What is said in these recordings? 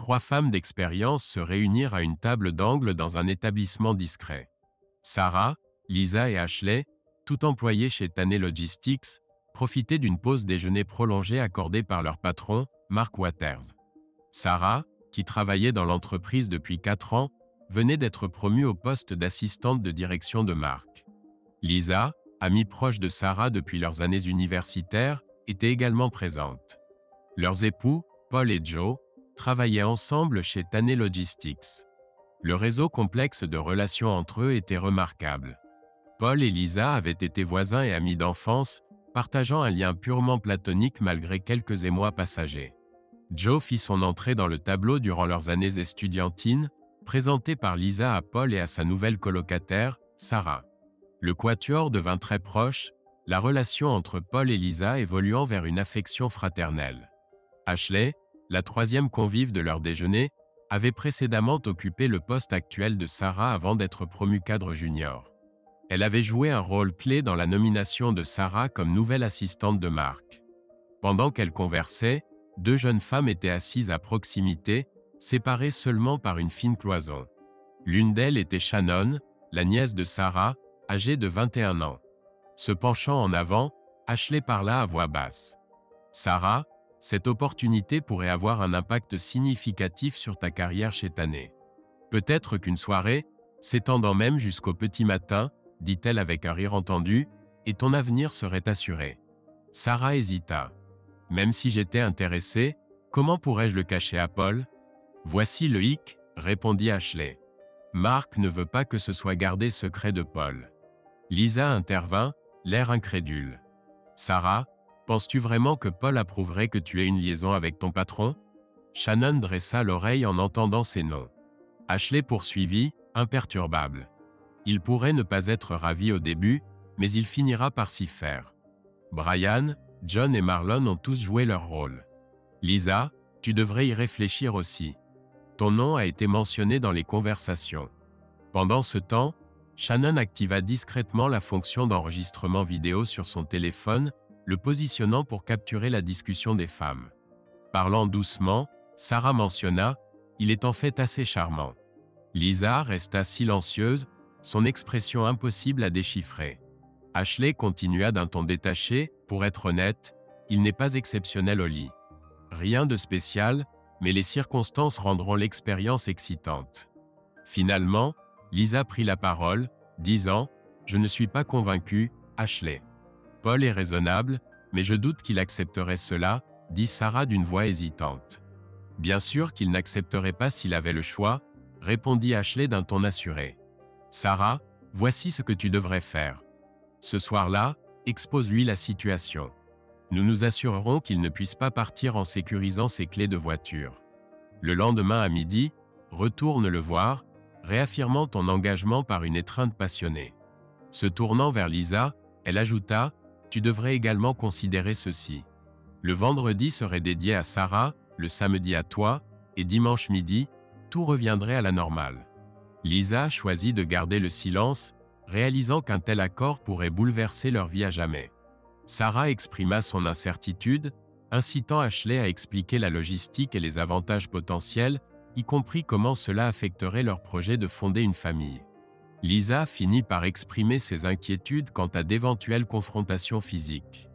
3 femmes d'expérience se réunirent à une table d'angle dans un établissement discret. Sarah, Lisa et Ashley, toutes employées chez Taney Logistics, profitaient d'une pause déjeuner prolongée accordée par leur patron, Mark Waters. Sarah, qui travaillait dans l'entreprise depuis 4 ans, venait d'être promue au poste d'assistante de direction de Mark. Lisa, amie proche de Sarah depuis leurs années universitaires, était également présente. Leurs époux, Paul et Joe, travaillaient ensemble chez Taney Logistics. Le réseau complexe de relations entre eux était remarquable. Paul et Lisa avaient été voisins et amis d'enfance, partageant un lien purement platonique malgré quelques émois passagers. Joe fit son entrée dans le tableau durant leurs années estudiantines, présenté par Lisa à Paul et à sa nouvelle colocataire, Sarah. Le quatuor devint très proche, la relation entre Paul et Lisa évoluant vers une affection fraternelle. Ashley, la troisième convive de leur déjeuner, avait précédemment occupé le poste actuel de Sarah avant d'être promue cadre junior. Elle avait joué un rôle clé dans la nomination de Sarah comme nouvelle assistante de Mark. Pendant qu'elles conversaient, 2 jeunes femmes étaient assises à proximité, séparées seulement par une fine cloison. L'une d'elles était Shannon, la nièce de Sarah, âgée de 21 ans. Se penchant en avant, Ashley parla à voix basse. « Sarah, cette opportunité pourrait avoir un impact significatif sur ta carrière chez Taney. Peut-être qu'une soirée, s'étendant même jusqu'au petit matin, dit-elle avec un rire entendu, et ton avenir serait assuré. » Sarah hésita. « Même si j'étais intéressée, comment pourrais-je le cacher à Paul ? » « Voici le hic, » répondit Ashley. « Mark ne veut pas que ce soit gardé secret de Paul. » Lisa intervint, l'air incrédule. « Sarah, penses-tu vraiment que Paul approuverait que tu aies une liaison avec ton patron ?» Shannon dressa l'oreille en entendant ces noms. Ashley poursuivit, imperturbable. « Il pourrait ne pas être ravi au début, mais il finira par s'y faire. Brian, John et Marlon ont tous joué leur rôle. Lisa, tu devrais y réfléchir aussi. Ton nom a été mentionné dans les conversations. » Pendant ce temps, Shannon activa discrètement la fonction d'enregistrement vidéo sur son téléphone, le positionnant pour capturer la discussion des femmes. Parlant doucement, Sarah mentionna « Il est en fait assez charmant. » Lisa resta silencieuse, son expression impossible à déchiffrer. Ashley continua d'un ton détaché « Pour être honnête, il n'est pas exceptionnel au lit. Rien de spécial, mais les circonstances rendront l'expérience excitante. » Finalement, Lisa prit la parole, disant « Je ne suis pas convaincue, Ashley. Paul est raisonnable, mais je doute qu'il accepterait cela, » dit Sarah d'une voix hésitante. « Bien sûr qu'il n'accepterait pas s'il avait le choix, » répondit Ashley d'un ton assuré. « Sarah, voici ce que tu devrais faire. Ce soir-là, expose-lui la situation. Nous nous assurerons qu'il ne puisse pas partir en sécurisant ses clés de voiture. Le lendemain à midi, retourne le voir, réaffirmant ton engagement par une étreinte passionnée. » Se tournant vers Lisa, elle ajouta « Tu devrais également considérer ceci. Le vendredi serait dédié à Sarah, le samedi à toi, et dimanche midi, tout reviendrait à la normale. » Lisa choisit de garder le silence, réalisant qu'un tel accord pourrait bouleverser leur vie à jamais. Sarah exprima son incertitude, incitant Ashley à expliquer la logistique et les avantages potentiels, y compris comment cela affecterait leur projet de fonder une famille. Lisa finit par exprimer ses inquiétudes quant à d'éventuelles confrontations physiques.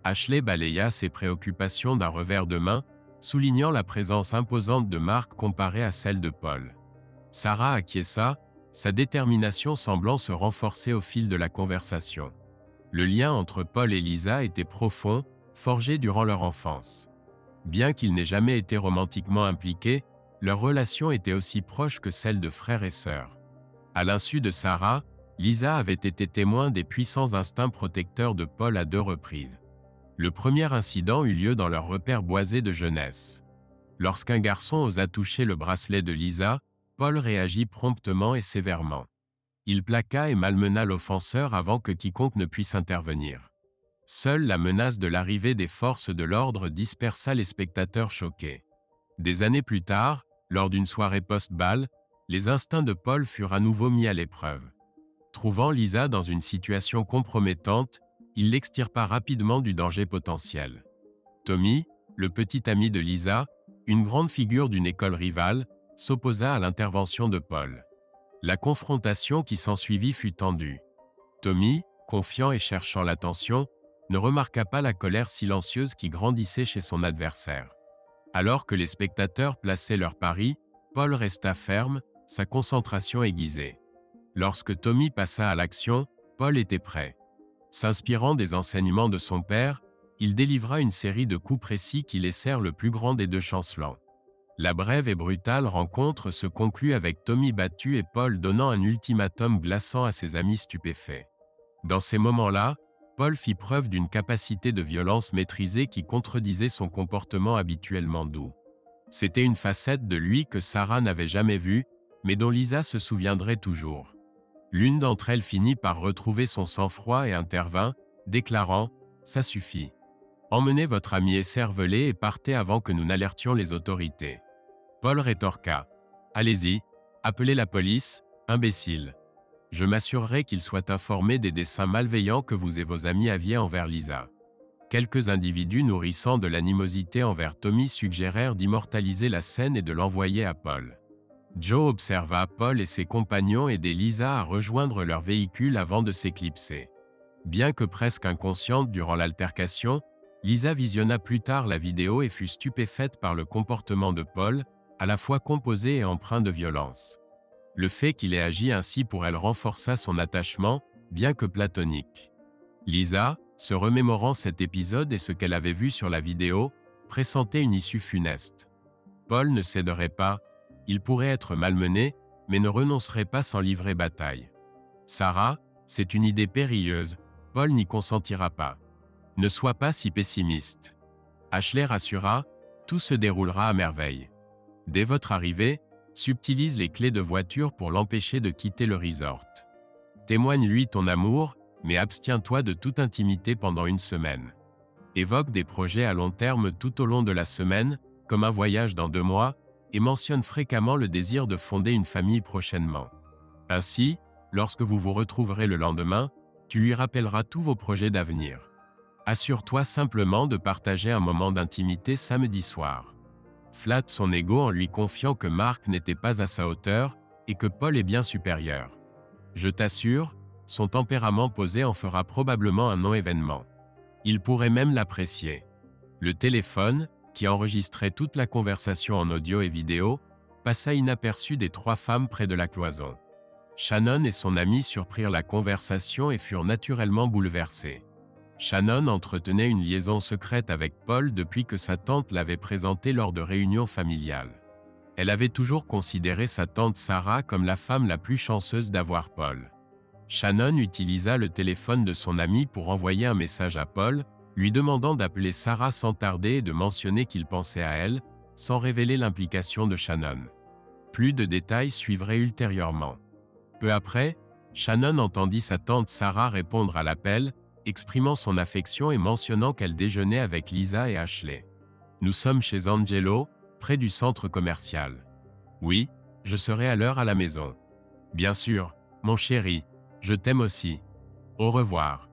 Ashley balaya ses préoccupations d'un revers de main, soulignant la présence imposante de Mark comparée à celle de Paul. Sarah acquiesça, sa détermination semblant se renforcer au fil de la conversation. Le lien entre Paul et Lisa était profond, forgé durant leur enfance. Bien qu'ils n'aient jamais été romantiquement impliqués, leur relation était aussi proche que celle de frères et sœurs. À l'insu de Sarah, Lisa avait été témoin des puissants instincts protecteurs de Paul à 2 reprises. Le premier incident eut lieu dans leur repère boisé de jeunesse. Lorsqu'un garçon osa toucher le bracelet de Lisa, Paul réagit promptement et sévèrement. Il plaqua et malmena l'offenseur avant que quiconque ne puisse intervenir. Seule la menace de l'arrivée des forces de l'ordre dispersa les spectateurs choqués. Des années plus tard, lors d'une soirée post-bal, les instincts de Paul furent à nouveau mis à l'épreuve. Trouvant Lisa dans une situation compromettante, il l'extirpa rapidement du danger potentiel. Tommy, le petit ami de Lisa, une grande figure d'une école rivale, s'opposa à l'intervention de Paul. La confrontation qui s'ensuivit fut tendue. Tommy, confiant et cherchant l'attention, ne remarqua pas la colère silencieuse qui grandissait chez son adversaire. Alors que les spectateurs plaçaient leurs paris, Paul resta ferme, sa concentration aiguisée. Lorsque Tommy passa à l'action, Paul était prêt. S'inspirant des enseignements de son père, il délivra une série de coups précis qui laissèrent le plus grand des deux chancelants. La brève et brutale rencontre se conclut avec Tommy battu et Paul donnant un ultimatum glaçant à ses amis stupéfaits. Dans ces moments-là, Paul fit preuve d'une capacité de violence maîtrisée qui contredisait son comportement habituellement doux. C'était une facette de lui que Sarah n'avait jamais vue, mais dont Lisa se souviendrait toujours. L'une d'entre elles finit par retrouver son sang-froid et intervint, déclarant « Ça suffit. Emmenez votre ami écervelé et partez avant que nous n'alertions les autorités. » Paul rétorqua « Allez-y, appelez la police, imbécile. Je m'assurerai qu'il soit informé des desseins malveillants que vous et vos amis aviez envers Lisa. » Quelques individus nourrissant de l'animosité envers Tommy suggérèrent d'immortaliser la scène et de l'envoyer à Paul. Joe observa Paul et ses compagnons aider Lisa à rejoindre leur véhicule avant de s'éclipser. Bien que presque inconsciente durant l'altercation, Lisa visionna plus tard la vidéo et fut stupéfaite par le comportement de Paul, à la fois composé et empreint de violence. Le fait qu'il ait agi ainsi pour elle renforça son attachement, bien que platonique. Lisa, se remémorant cet épisode et ce qu'elle avait vu sur la vidéo, pressentait une issue funeste. Paul ne céderait pas, il pourrait être malmené, mais ne renoncerait pas sans livrer bataille. Sarah, c'est une idée périlleuse, Paul n'y consentira pas. Ne sois pas si pessimiste. Ashley rassura, tout se déroulera à merveille. Dès votre arrivée, subtilise les clés de voiture pour l'empêcher de quitter le resort. Témoigne-lui ton amour, mais abstiens-toi de toute intimité pendant une semaine. Évoque des projets à long terme tout au long de la semaine, comme un voyage dans 2 mois, et mentionne fréquemment le désir de fonder une famille prochainement. Ainsi, lorsque vous vous retrouverez le lendemain, tu lui rappelleras tous vos projets d'avenir. Assure-toi simplement de partager un moment d'intimité samedi soir. Flatte son ego en lui confiant que Mark n'était pas à sa hauteur et que Paul est bien supérieur. Je t'assure, son tempérament posé en fera probablement un non-événement. Il pourrait même l'apprécier. Le téléphone, qui enregistrait toute la conversation en audio et vidéo, passa inaperçu des 3 femmes près de la cloison. Shannon et son ami surprirent la conversation et furent naturellement bouleversés. Shannon entretenait une liaison secrète avec Paul depuis que sa tante l'avait présenté lors de réunions familiales. Elle avait toujours considéré sa tante Sarah comme la femme la plus chanceuse d'avoir Paul. Shannon utilisa le téléphone de son ami pour envoyer un message à Paul, lui demandant d'appeler Sarah sans tarder et de mentionner qu'il pensait à elle, sans révéler l'implication de Shannon. Plus de détails suivraient ultérieurement. Peu après, Shannon entendit sa tante Sarah répondre à l'appel, exprimant son affection et mentionnant qu'elle déjeunait avec Lisa et Ashley. « Nous sommes chez Angelo, près du centre commercial. Oui, je serai à l'heure à la maison. Bien sûr, mon chéri, je t'aime aussi. Au revoir. »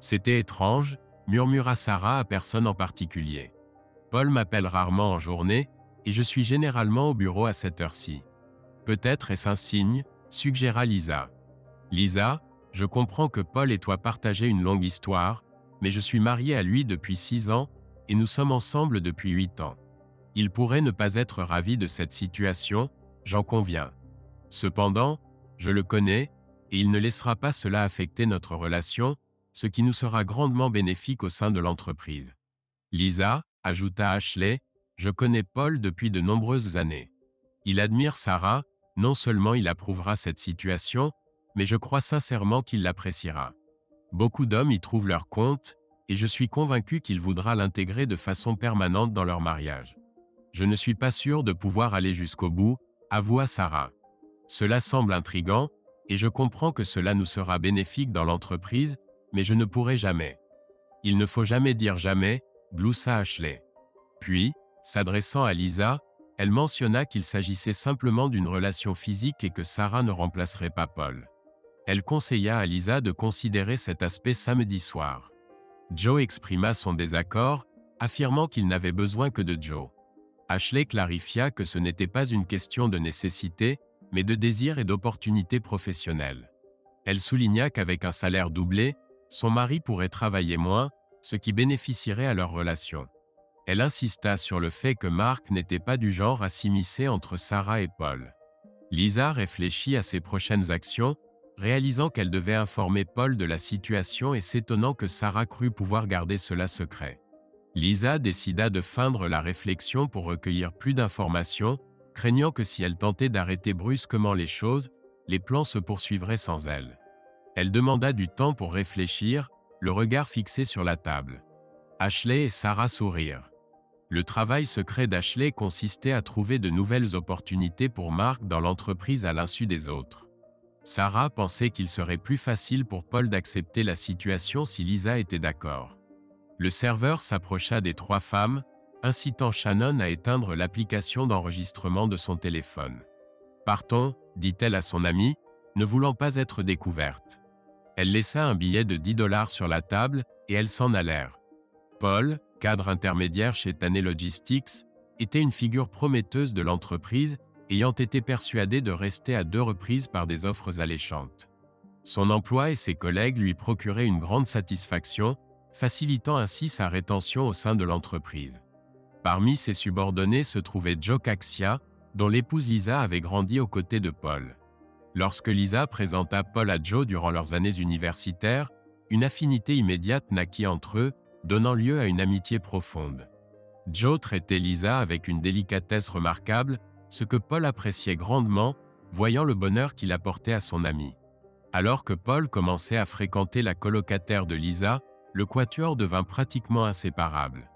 C'était étrange, murmura Sarah à personne en particulier. Paul m'appelle rarement en journée, et je suis généralement au bureau à cette heure-ci. Peut-être est-ce un signe, suggéra Lisa. Lisa, je comprends que Paul et toi partagez une longue histoire, mais je suis mariée à lui depuis 6 ans, et nous sommes ensemble depuis 8 ans. Il pourrait ne pas être ravi de cette situation, j'en conviens. Cependant, je le connais, et il ne laissera pas cela affecter notre relation, ce qui nous sera grandement bénéfique au sein de l'entreprise. Lisa, ajouta Ashley, je connais Paul depuis de nombreuses années. Il admire Sarah, non seulement il approuvera cette situation, mais je crois sincèrement qu'il l'appréciera. Beaucoup d'hommes y trouvent leur compte, et je suis convaincu qu'il voudra l'intégrer de façon permanente dans leur mariage. Je ne suis pas sûr de pouvoir aller jusqu'au bout, avoua Sarah. Cela semble intriguant, et je comprends que cela nous sera bénéfique dans l'entreprise, mais je ne pourrai jamais. Il ne faut jamais dire jamais, gloussa Ashley. Puis, s'adressant à Lisa, elle mentionna qu'il s'agissait simplement d'une relation physique et que Sarah ne remplacerait pas Paul. Elle conseilla à Lisa de considérer cet aspect samedi soir. Joe exprima son désaccord, affirmant qu'il n'avait besoin que de Joe. Ashley clarifia que ce n'était pas une question de nécessité, mais de désir et d'opportunité professionnelle. Elle souligna qu'avec un salaire doublé, son mari pourrait travailler moins, ce qui bénéficierait à leur relation. Elle insista sur le fait que Mark n'était pas du genre à s'immiscer entre Sarah et Paul. Lisa réfléchit à ses prochaines actions, réalisant qu'elle devait informer Paul de la situation et s'étonnant que Sarah crût pouvoir garder cela secret. Lisa décida de feindre la réflexion pour recueillir plus d'informations, craignant que si elle tentait d'arrêter brusquement les choses, les plans se poursuivraient sans elle. Elle demanda du temps pour réfléchir, le regard fixé sur la table. Ashley et Sarah sourirent. Le travail secret d'Ashley consistait à trouver de nouvelles opportunités pour Mark dans l'entreprise à l'insu des autres. Sarah pensait qu'il serait plus facile pour Paul d'accepter la situation si Lisa était d'accord. Le serveur s'approcha des trois femmes, incitant Shannon à éteindre l'application d'enregistrement de son téléphone. « Partons », dit-elle à son amie, ne voulant pas être découverte. Elle laissa un billet de $10 sur la table et elles s'en allèrent. Paul, cadre intermédiaire chez Taney Logistics, était une figure prometteuse de l'entreprise, ayant été persuadé de rester à 2 reprises par des offres alléchantes. Son emploi et ses collègues lui procuraient une grande satisfaction, facilitant ainsi sa rétention au sein de l'entreprise. Parmi ses subordonnés se trouvait Joe Caxia, dont l'épouse Lisa avait grandi aux côtés de Paul. Lorsque Lisa présenta Paul à Joe durant leurs années universitaires, une affinité immédiate naquit entre eux, donnant lieu à une amitié profonde. Joe traitait Lisa avec une délicatesse remarquable, ce que Paul appréciait grandement, voyant le bonheur qu'il apportait à son ami. Alors que Paul commençait à fréquenter la colocataire de Lisa, le quatuor devint pratiquement inséparable.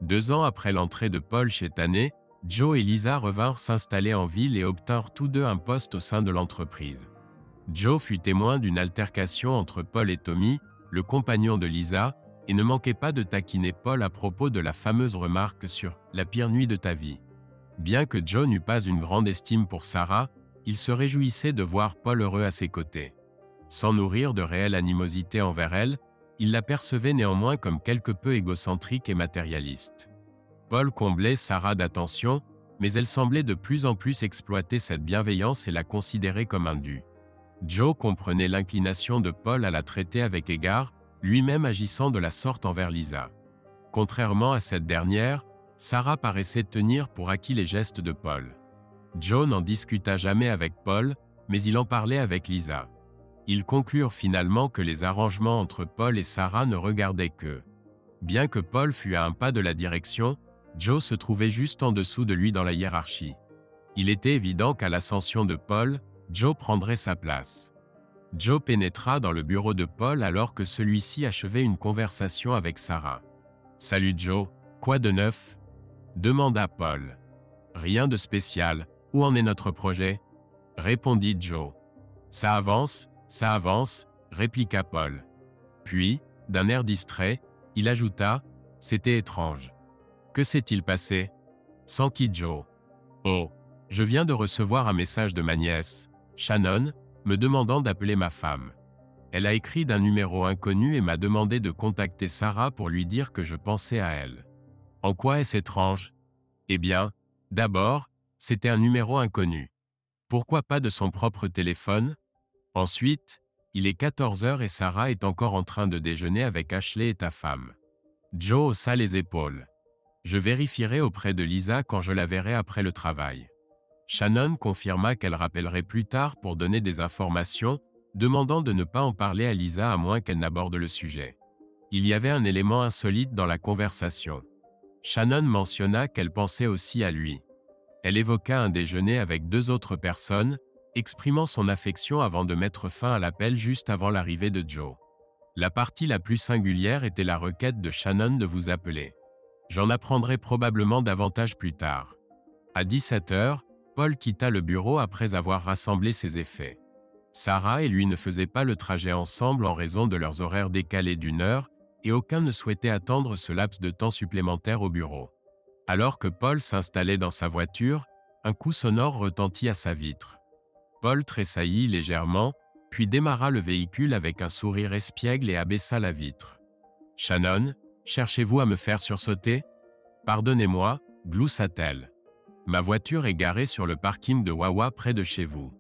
2 ans après l'entrée de Paul chez Taney, Joe et Lisa revinrent s'installer en ville et obtinrent tous deux un poste au sein de l'entreprise. Joe fut témoin d'une altercation entre Paul et Tommy, le compagnon de Lisa, et ne manquait pas de taquiner Paul à propos de la fameuse remarque sur « la pire nuit de ta vie ». Bien que Joe n'eût pas une grande estime pour Sarah, il se réjouissait de voir Paul heureux à ses côtés. Sans nourrir de réelle animosité envers elle, il la percevait néanmoins comme quelque peu égocentrique et matérialiste. Paul comblait Sarah d'attention, mais elle semblait de plus en plus exploiter cette bienveillance et la considérer comme un dû. Joe comprenait l'inclination de Paul à la traiter avec égard, lui-même agissant de la sorte envers Lisa. Contrairement à cette dernière, Sarah paraissait tenir pour acquis les gestes de Paul. Joe n'en discuta jamais avec Paul, mais il en parlait avec Lisa. Ils conclurent finalement que les arrangements entre Paul et Sarah ne regardaient qu'eux. Bien que Paul fût à un pas de la direction, Joe se trouvait juste en dessous de lui dans la hiérarchie. Il était évident qu'à l'ascension de Paul, Joe prendrait sa place. Joe pénétra dans le bureau de Paul alors que celui-ci achevait une conversation avec Sarah. « Salut Joe, quoi de neuf ?» demanda Paul. « Rien de spécial, où en est notre projet ?» répondit Joe. « Ça avance, répliqua Paul. Puis, d'un air distrait, il ajouta « C'était étrange. » Que s'est-il passé ? S'enquit Joe. Oh, je viens de recevoir un message de ma nièce, Shannon, me demandant d'appeler ma femme. Elle a écrit d'un numéro inconnu et m'a demandé de contacter Sarah pour lui dire que je pensais à elle. En quoi est-ce étrange ? Eh bien, d'abord, c'était un numéro inconnu. Pourquoi pas de son propre téléphone ? Ensuite, il est 14 heures et Sarah est encore en train de déjeuner avec Ashley et ta femme. Joe haussa les épaules. Je vérifierai auprès de Lisa quand je la verrai après le travail. Shannon confirma qu'elle rappellerait plus tard pour donner des informations, demandant de ne pas en parler à Lisa à moins qu'elle n'aborde le sujet. Il y avait un élément insolite dans la conversation. Shannon mentionna qu'elle pensait aussi à lui. Elle évoqua un déjeuner avec 2 autres personnes, exprimant son affection avant de mettre fin à l'appel juste avant l'arrivée de Joe. La partie la plus singulière était la requête de Shannon de vous appeler. J'en apprendrai probablement davantage plus tard. À 17 heures, Paul quitta le bureau après avoir rassemblé ses effets. Sarah et lui ne faisaient pas le trajet ensemble en raison de leurs horaires décalés d'1 heure, et aucun ne souhaitait attendre ce laps de temps supplémentaire au bureau. Alors que Paul s'installait dans sa voiture, un coup sonore retentit à sa vitre. Paul tressaillit légèrement, puis démarra le véhicule avec un sourire espiègle et abaissa la vitre. « Shannon, cherchez-vous à me faire sursauter ? » « Pardonnez-moi, gloussa-t-elle. Ma voiture est garée sur le parking de Wawa près de chez vous.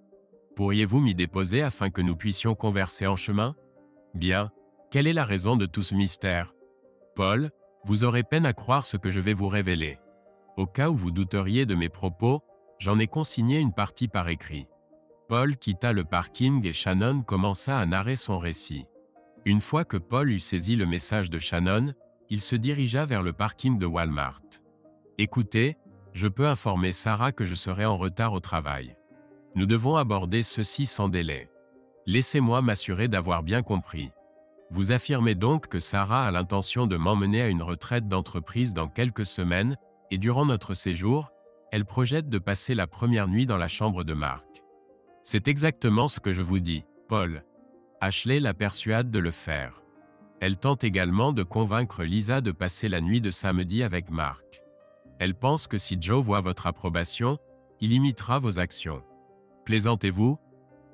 Pourriez-vous m'y déposer afin que nous puissions converser en chemin? Bien. Quelle est la raison de tout ce mystère? Paul, vous aurez peine à croire ce que je vais vous révéler. Au cas où vous douteriez de mes propos, j'en ai consigné une partie par écrit. Paul quitta le parking et Shannon commença à narrer son récit. Une fois que Paul eut saisi le message de Shannon, il se dirigea vers le parking de Walmart. Écoutez, je peux informer Sarah que je serai en retard au travail. Nous devons aborder ceci sans délai. Laissez-moi m'assurer d'avoir bien compris. Vous affirmez donc que Sarah a l'intention de m'emmener à une retraite d'entreprise dans quelques semaines, et durant notre séjour, elle projette de passer la première nuit dans la chambre de Mark. C'est exactement ce que je vous dis, Paul. Ashley la persuade de le faire. Elle tente également de convaincre Lisa de passer la nuit de samedi avec Mark. Elle pense que si Joe voit votre approbation, il imitera vos actions. Plaisantez-vous?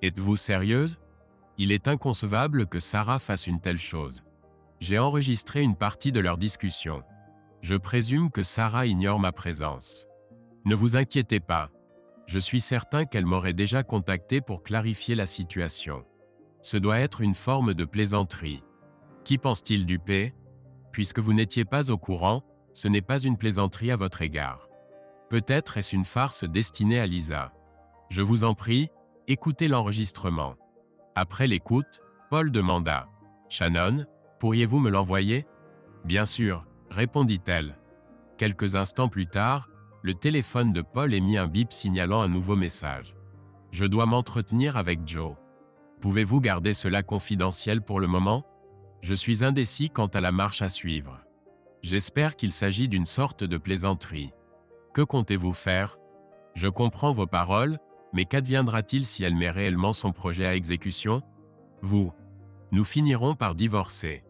Êtes-vous sérieuse? Il est inconcevable que Sarah fasse une telle chose. J'ai enregistré une partie de leur discussion. Je présume que Sarah ignore ma présence. Ne vous inquiétez pas. Je suis certain qu'elle m'aurait déjà contacté pour clarifier la situation. Ce doit être une forme de plaisanterie. Qui pense-t-il duper? Puisque vous n'étiez pas au courant, ce n'est pas une plaisanterie à votre égard. Peut-être est-ce une farce destinée à Lisa. Je vous en prie, écoutez l'enregistrement. Après l'écoute, Paul demanda « Shannon, pourriez-vous me l'envoyer ?» « Bien sûr, » répondit-elle. Quelques instants plus tard, le téléphone de Paul émit un bip signalant un nouveau message. « Je dois m'entretenir avec Joe. Pouvez-vous garder cela confidentiel pour le moment? Je suis indécis quant à la marche à suivre. J'espère qu'il s'agit d'une sorte de plaisanterie. Que comptez-vous faire? Je comprends vos paroles, mais qu'adviendra-t-il si elle met réellement son projet à exécution? Vous. Nous finirons par divorcer.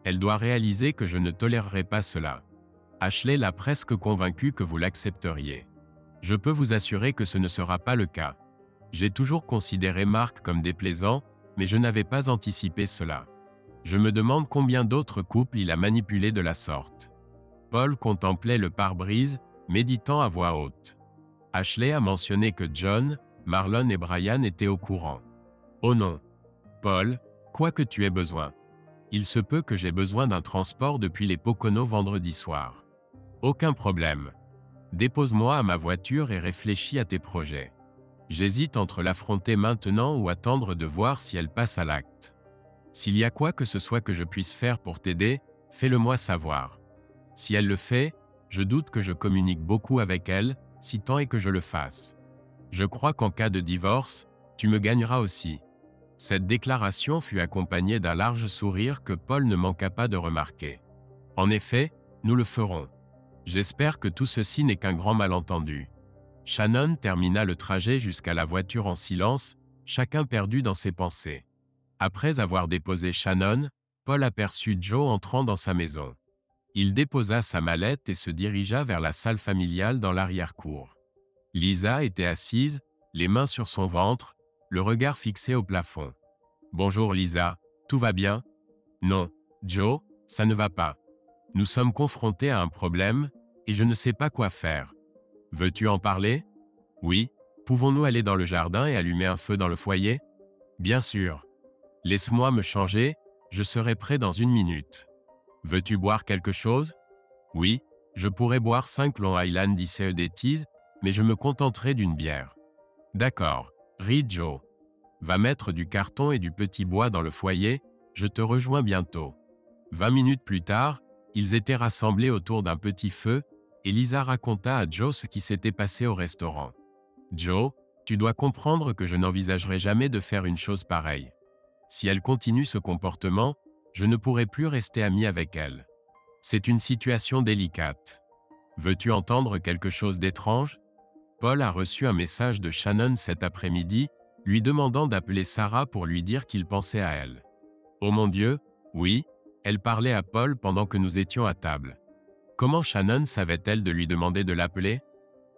Elle doit réaliser que je ne tolérerai pas cela. Ashley l'a presque convaincu que vous l'accepteriez. Je peux vous assurer que ce ne sera pas le cas. J'ai toujours considéré Mark comme déplaisant, mais je n'avais pas anticipé cela. Je me demande combien d'autres couples il a manipulé de la sorte. Paul contemplait le pare-brise, méditant à voix haute. Ashley a mentionné que John, Marlon et Brian étaient au courant. Oh non. Paul, quoi que tu aies besoin. Il se peut que j'ai besoin d'un transport depuis les Poconos vendredi soir. Aucun problème. Dépose-moi à ma voiture et réfléchis à tes projets. J'hésite entre l'affronter maintenant ou attendre de voir si elle passe à l'acte. S'il y a quoi que ce soit que je puisse faire pour t'aider, fais-le-moi savoir. Si elle le fait, je doute que je communique beaucoup avec elle, si tant est que je le fasse. Je crois qu'en cas de divorce, tu me gagneras aussi. Cette déclaration fut accompagnée d'un large sourire que Paul ne manqua pas de remarquer. En effet, nous le ferons. J'espère que tout ceci n'est qu'un grand malentendu. Shannon termina le trajet jusqu'à la voiture en silence, chacun perdu dans ses pensées. Après avoir déposé Shannon, Paul aperçut Joe entrant dans sa maison. Il déposa sa mallette et se dirigea vers la salle familiale dans l'arrière-cour. Lisa était assise, les mains sur son ventre, le regard fixé au plafond. « Bonjour Lisa, tout va bien? »« Non, Joe, ça ne va pas. Nous sommes confrontés à un problème, et je ne sais pas quoi faire. Veux-tu en parler? Oui. Pouvons-nous aller dans le jardin et allumer un feu dans le foyer? Bien sûr. Laisse-moi me changer, je serai prêt dans 1 minute. Veux-tu boire quelque chose? Oui, je pourrais boire 5 Long Island ICE Teas, mais je me contenterai d'une bière. D'accord, rit Joe. Va mettre du carton et du petit bois dans le foyer, je te rejoins bientôt. 20 minutes plus tard, ils étaient rassemblés autour d'un petit feu, et Lisa raconta à Joe ce qui s'était passé au restaurant. Joe, tu dois comprendre que je n'envisagerai jamais de faire une chose pareille. Si elle continue ce comportement, je ne pourrai plus rester ami avec elle. C'est une situation délicate. Veux-tu entendre quelque chose d'étrange? Paul a reçu un message de Shannon cet après-midi, lui demandant d'appeler Sarah pour lui dire qu'il pensait à elle. Oh mon Dieu, oui, elle parlait à Paul pendant que nous étions à table. Comment Shannon savait-elle de lui demander de l'appeler?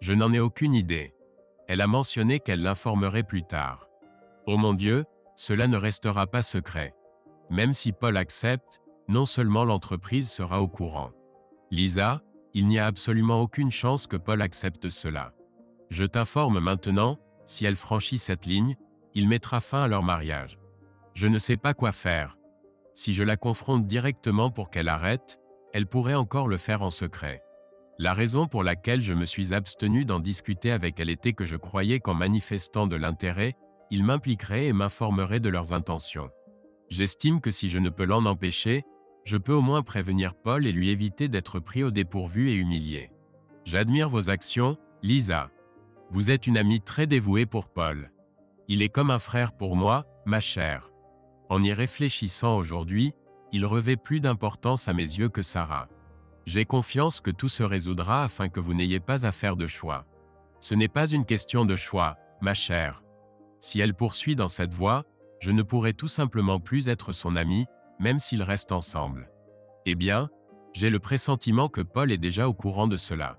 Je n'en ai aucune idée. Elle a mentionné qu'elle l'informerait plus tard. Oh mon Dieu, cela ne restera pas secret. Même si Paul accepte, non seulement l'entreprise sera au courant. Lisa, il n'y a absolument aucune chance que Paul accepte cela. Je t'informe maintenant, si elle franchit cette ligne, il mettra fin à leur mariage. Je ne sais pas quoi faire. Si je la confronte directement pour qu'elle arrête, elle pourrait encore le faire en secret. La raison pour laquelle je me suis abstenu d'en discuter avec elle était que je croyais qu'en manifestant de l'intérêt, ils m'impliqueraient et m'informeraient de leurs intentions. J'estime que si je ne peux l'en empêcher, je peux au moins prévenir Paul et lui éviter d'être pris au dépourvu et humilié. J'admire vos actions, Lisa. Vous êtes une amie très dévouée pour Paul. Il est comme un frère pour moi, ma chère. En y réfléchissant aujourd'hui, il revêt plus d'importance à mes yeux que Sarah. J'ai confiance que tout se résoudra afin que vous n'ayez pas à faire de choix. Ce n'est pas une question de choix, ma chère. Si elle poursuit dans cette voie, je ne pourrai tout simplement plus être son ami, même s'ils restent ensemble. Eh bien, j'ai le pressentiment que Paul est déjà au courant de cela.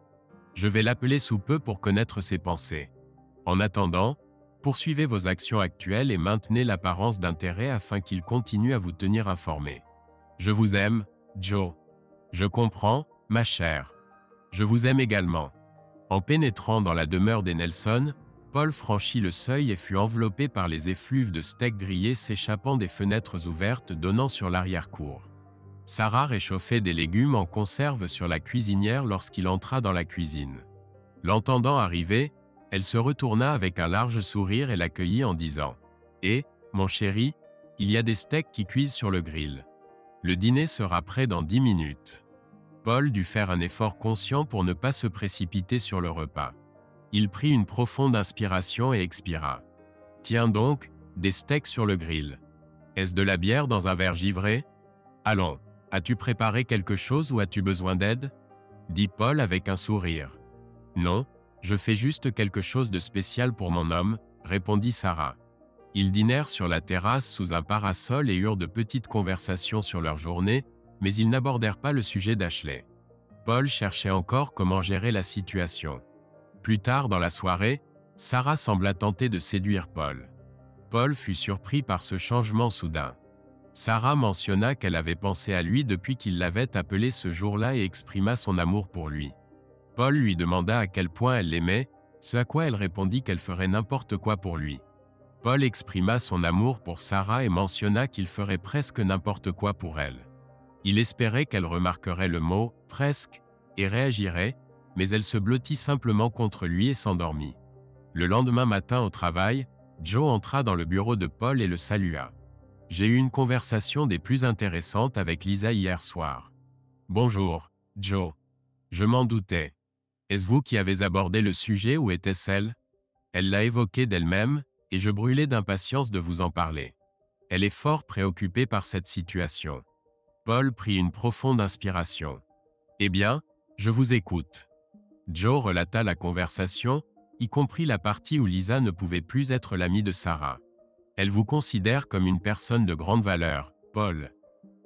Je vais l'appeler sous peu pour connaître ses pensées. En attendant, poursuivez vos actions actuelles et maintenez l'apparence d'intérêt afin qu'il continue à vous tenir informé. Je vous aime, Joe. Je comprends, ma chère. Je vous aime également. En pénétrant dans la demeure des Nelson, Paul franchit le seuil et fut enveloppé par les effluves de steak grillé s'échappant des fenêtres ouvertes donnant sur l'arrière-cour. Sarah réchauffait des légumes en conserve sur la cuisinière lorsqu'il entra dans la cuisine. L'entendant arriver, elle se retourna avec un large sourire et l'accueillit en disant « Eh, mon chéri, il y a des steaks qui cuisent sur le grill. Le dîner sera prêt dans 10 minutes. » Paul dut faire un effort conscient pour ne pas se précipiter sur le repas. Il prit une profonde inspiration et expira. « Tiens donc, des steaks sur le grill. Est-ce de la bière dans un verre givré ? Allons, as-tu préparé quelque chose ou as-tu besoin d'aide » dit Paul avec un sourire. « Non, je fais juste quelque chose de spécial pour mon homme, » répondit Sarah. Ils dînèrent sur la terrasse sous un parasol et eurent de petites conversations sur leur journée, mais ils n'abordèrent pas le sujet d'Ashley. Paul cherchait encore comment gérer la situation. Plus tard dans la soirée, Sarah sembla tenter de séduire Paul. Paul fut surpris par ce changement soudain. Sarah mentionna qu'elle avait pensé à lui depuis qu'il l'avait appelé ce jour-là et exprima son amour pour lui. Paul lui demanda à quel point elle l'aimait, ce à quoi elle répondit qu'elle ferait n'importe quoi pour lui. Paul exprima son amour pour Sarah et mentionna qu'il ferait presque n'importe quoi pour elle. Il espérait qu'elle remarquerait le mot « presque » et réagirait, mais elle se blottit simplement contre lui et s'endormit. Le lendemain matin au travail, Joe entra dans le bureau de Paul et le salua. « J'ai eu une conversation des plus intéressantes avec Lisa hier soir. »« Bonjour, Joe. Je m'en doutais. Est-ce vous qui avez abordé le sujet ou était-ce elle ? Elle l'a évoqué d'elle-même, et je brûlais d'impatience de vous en parler. Elle est fort préoccupée par cette situation. » Paul prit une profonde inspiration. « Eh bien, je vous écoute. » Joe relata la conversation, y compris la partie où Lisa ne pouvait plus être l'amie de Sarah. « Elle vous considère comme une personne de grande valeur, Paul.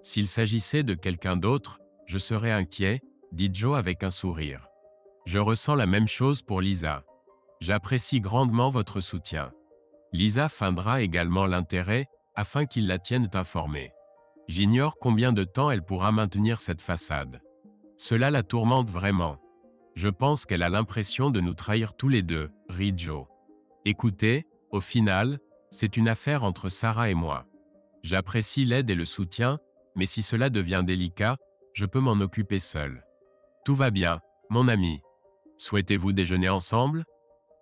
S'il s'agissait de quelqu'un d'autre, je serais inquiet, » dit Joe avec un sourire. « Je ressens la même chose pour Lisa. J'apprécie grandement votre soutien. Lisa feindra également l'intérêt, afin qu'ils la tiennent informée. J'ignore combien de temps elle pourra maintenir cette façade. Cela la tourmente vraiment. Je pense qu'elle a l'impression de nous trahir tous les deux, » rit Joe. « Écoutez, au final, c'est une affaire entre Sarah et moi. J'apprécie l'aide et le soutien, mais si cela devient délicat, je peux m'en occuper seul. Tout va bien, mon ami. Souhaitez-vous déjeuner ensemble ?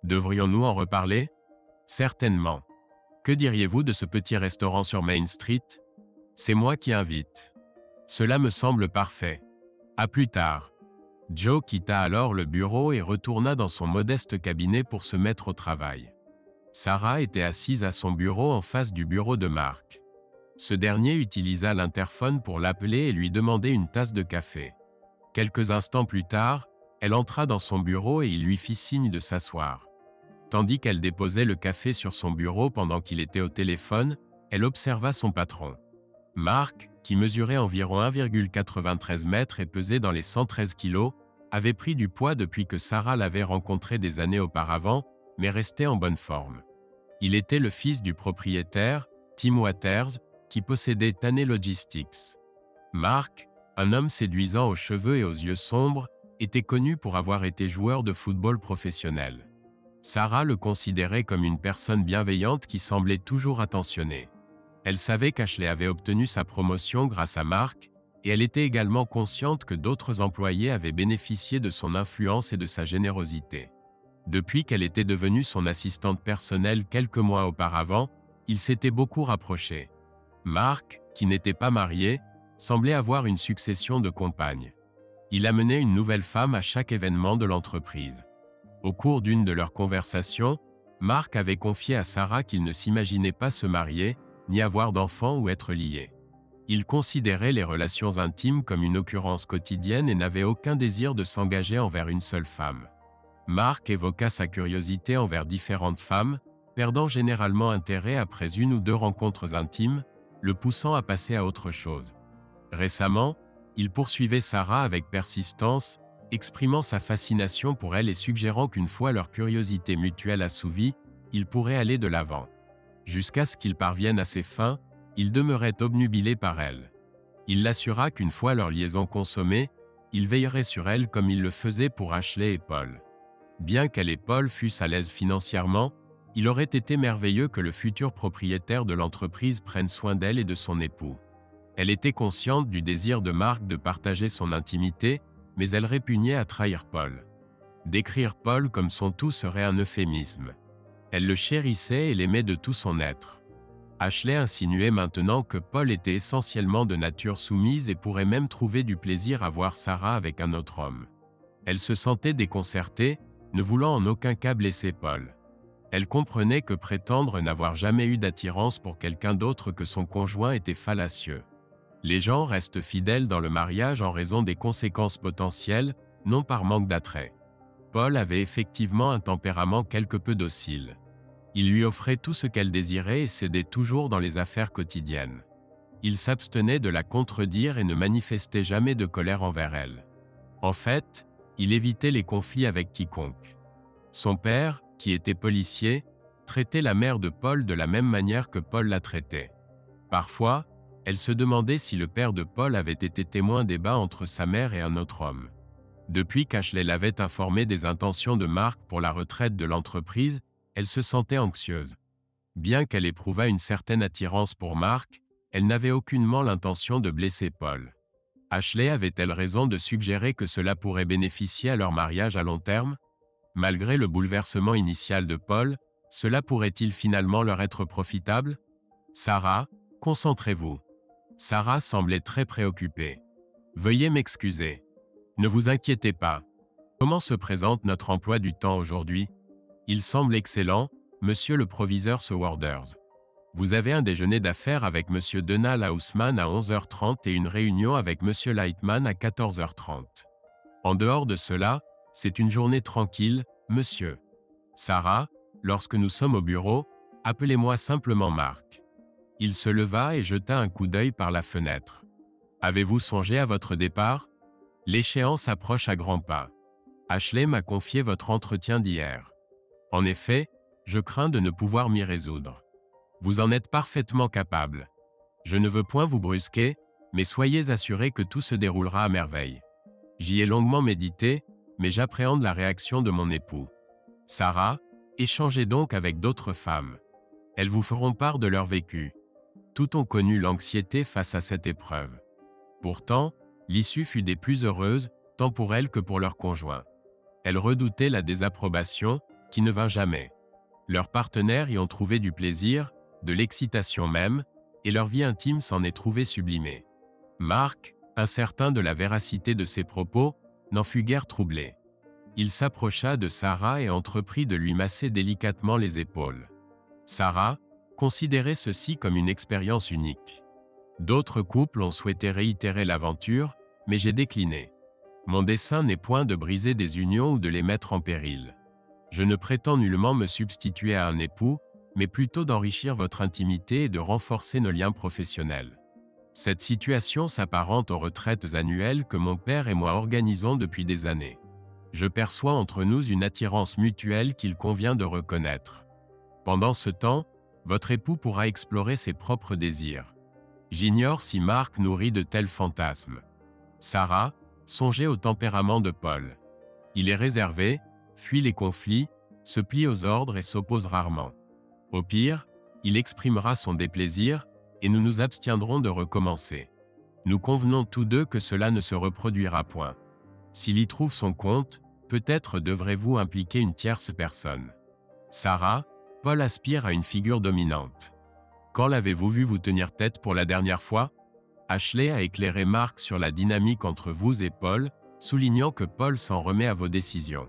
Devrions-nous en reparler ? Certainement. Que diriez-vous de ce petit restaurant sur Main Street ? C'est moi qui invite. Cela me semble parfait. À plus tard. » Joe quitta alors le bureau et retourna dans son modeste cabinet pour se mettre au travail. Sarah était assise à son bureau en face du bureau de Mark. Ce dernier utilisa l'interphone pour l'appeler et lui demander une tasse de café. Quelques instants plus tard, elle entra dans son bureau et il lui fit signe de s'asseoir. Tandis qu'elle déposait le café sur son bureau pendant qu'il était au téléphone, elle observa son patron. Mark, qui mesurait environ 1,93 mètres et pesait dans les 113 kilos, avait pris du poids depuis que Sarah l'avait rencontré des années auparavant, mais restait en bonne forme. Il était le fils du propriétaire, Tim Waters, qui possédait Tanner Logistics. Mark, un homme séduisant aux cheveux et aux yeux sombres, était connu pour avoir été joueur de football professionnel. Sarah le considérait comme une personne bienveillante qui semblait toujours attentionnée. Elle savait qu'Ashley avait obtenu sa promotion grâce à Mark, et elle était également consciente que d'autres employés avaient bénéficié de son influence et de sa générosité. Depuis qu'elle était devenue son assistante personnelle quelques mois auparavant, ils s'étaient beaucoup rapprochés. Mark, qui n'était pas marié, semblait avoir une succession de compagnes. Il amenait une nouvelle femme à chaque événement de l'entreprise. Au cours d'une de leurs conversations, Mark avait confié à Sarah qu'il ne s'imaginait pas se marier, ni avoir d'enfants ou être lié. Il considérait les relations intimes comme une occurrence quotidienne et n'avait aucun désir de s'engager envers une seule femme. Mark évoqua sa curiosité envers différentes femmes, perdant généralement intérêt après une ou deux rencontres intimes, le poussant à passer à autre chose. Récemment, il poursuivait Sarah avec persistance, exprimant sa fascination pour elle et suggérant qu'une fois leur curiosité mutuelle assouvie, ils pourraient aller de l'avant. Jusqu'à ce qu'ils parviennent à ses fins, il demeurait obnubilé par elle. Il l'assura qu'une fois leur liaison consommée, il veillerait sur elle comme il le faisait pour Ashley et Paul. Bien qu'elle et Paul fussent à l'aise financièrement, il aurait été merveilleux que le futur propriétaire de l'entreprise prenne soin d'elle et de son époux. Elle était consciente du désir de Mark de partager son intimité, mais elle répugnait à trahir Paul. Décrire Paul comme son tout serait un euphémisme. Elle le chérissait et l'aimait de tout son être. Ashley insinuait maintenant que Paul était essentiellement de nature soumise et pourrait même trouver du plaisir à voir Sarah avec un autre homme. Elle se sentait déconcertée, ne voulant en aucun cas blesser Paul. Elle comprenait que prétendre n'avoir jamais eu d'attirance pour quelqu'un d'autre que son conjoint était fallacieux. Les gens restent fidèles dans le mariage en raison des conséquences potentielles, non par manque d'attrait. Paul avait effectivement un tempérament quelque peu docile. Il lui offrait tout ce qu'elle désirait et cédait toujours dans les affaires quotidiennes. Il s'abstenait de la contredire et ne manifestait jamais de colère envers elle. En fait, il évitait les conflits avec quiconque. Son père, qui était policier, traitait la mère de Paul de la même manière que Paul la traitait. Parfois, elle se demandait si le père de Paul avait été témoin des bas entre sa mère et un autre homme. Depuis qu'Ashley l'avait informé des intentions de Mark pour la retraite de l'entreprise, elle se sentait anxieuse. Bien qu'elle éprouvât une certaine attirance pour Mark, elle n'avait aucunement l'intention de blesser Paul. Ashley avait-elle raison de suggérer que cela pourrait bénéficier à leur mariage à long terme? Malgré le bouleversement initial de Paul, cela pourrait-il finalement leur être profitable? Sarah, concentrez-vous. Sarah semblait très préoccupée. Veuillez m'excuser. Ne vous inquiétez pas. Comment se présente notre emploi du temps aujourd'hui? Il semble excellent, monsieur le proviseur Sowarders. Vous avez un déjeuner d'affaires avec monsieur Donald Haussmann à 11h30 et une réunion avec monsieur Lightman à 14h30. En dehors de cela, c'est une journée tranquille, monsieur. Sarah, lorsque nous sommes au bureau, appelez-moi simplement Mark. Il se leva et jeta un coup d'œil par la fenêtre. Avez-vous songé à votre départ? L'échéance approche à grands pas. Ashley m'a confié votre entretien d'hier. En effet, je crains de ne pouvoir m'y résoudre. Vous en êtes parfaitement capable. Je ne veux point vous brusquer, mais soyez assuré que tout se déroulera à merveille. J'y ai longuement médité, mais j'appréhende la réaction de mon époux. Sarah, échangez donc avec d'autres femmes. Elles vous feront part de leur vécu. Toutes ont connu l'anxiété face à cette épreuve. Pourtant, l'issue fut des plus heureuses, tant pour elles que pour leurs conjoints. Elles redoutaient la désapprobation, qui ne vint jamais. Leurs partenaires y ont trouvé du plaisir, de l'excitation même, et leur vie intime s'en est trouvée sublimée. Mark, incertain de la véracité de ses propos, n'en fut guère troublé. Il s'approcha de Sarah et entreprit de lui masser délicatement les épaules. Sarah, considérait ceci comme une expérience unique. D'autres couples ont souhaité réitérer l'aventure, mais j'ai décliné. Mon dessein n'est point de briser des unions ou de les mettre en péril. Je ne prétends nullement me substituer à un époux, mais plutôt d'enrichir votre intimité et de renforcer nos liens professionnels. Cette situation s'apparente aux retraites annuelles que mon père et moi organisons depuis des années. Je perçois entre nous une attirance mutuelle qu'il convient de reconnaître. Pendant ce temps, votre époux pourra explorer ses propres désirs. J'ignore si Mark nourrit de tels fantasmes. Sarah, songez au tempérament de Paul. Il est réservé, fuit les conflits, se plie aux ordres et s'oppose rarement. Au pire, il exprimera son déplaisir, et nous nous abstiendrons de recommencer. Nous convenons tous deux que cela ne se reproduira point. S'il y trouve son compte, peut-être devrez-vous impliquer une tierce personne. Sarah, Paul aspire à une figure dominante. Quand l'avez-vous vu vous tenir tête pour la dernière fois? Ashley a éclairé Mark sur la dynamique entre vous et Paul, soulignant que Paul s'en remet à vos décisions.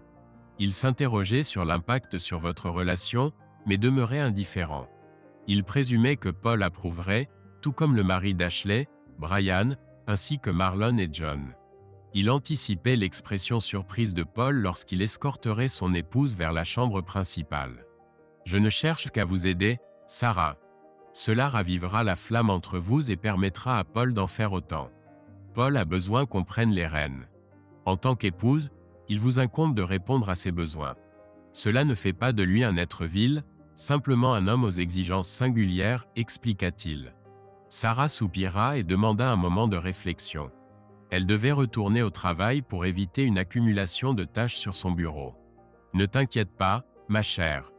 Il s'interrogeait sur l'impact sur votre relation, mais demeurait indifférent. Il présumait que Paul approuverait, tout comme le mari d'Ashley, Brian, ainsi que Marlon et John. Il anticipait l'expression surprise de Paul lorsqu'il escorterait son épouse vers la chambre principale. « Je ne cherche qu'à vous aider, Sarah. Cela ravivera la flamme entre vous et permettra à Paul d'en faire autant. Paul a besoin qu'on prenne les rênes. En tant qu'épouse, il vous incombe de répondre à ses besoins. Cela ne fait pas de lui un être vil, simplement un homme aux exigences singulières, expliqua-t-il. » Sarah soupira et demanda un moment de réflexion. Elle devait retourner au travail pour éviter une accumulation de tâches sur son bureau. « Ne t'inquiète pas, ma chère.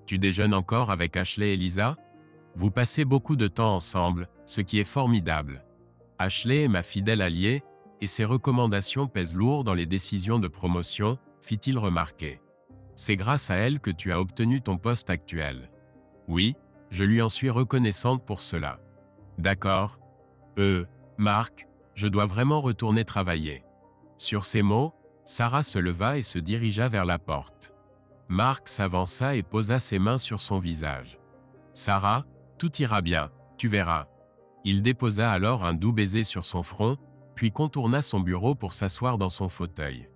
Tu déjeunes encore avec Ashley et Lisa? Vous passez beaucoup de temps ensemble, ce qui est formidable. Ashley est ma fidèle alliée, et ses recommandations pèsent lourd dans les décisions de promotion, fit-il remarquer. C'est grâce à elle que tu as obtenu ton poste actuel. Oui, je lui en suis reconnaissante pour cela. D'accord. Mark, je dois vraiment retourner travailler. Sur ces mots, Sarah se leva et se dirigea vers la porte. Mark s'avança et posa ses mains sur son visage. Sarah, tout ira bien, tu verras. Il déposa alors un doux baiser sur son front, puis contourna son bureau pour s'asseoir dans son fauteuil.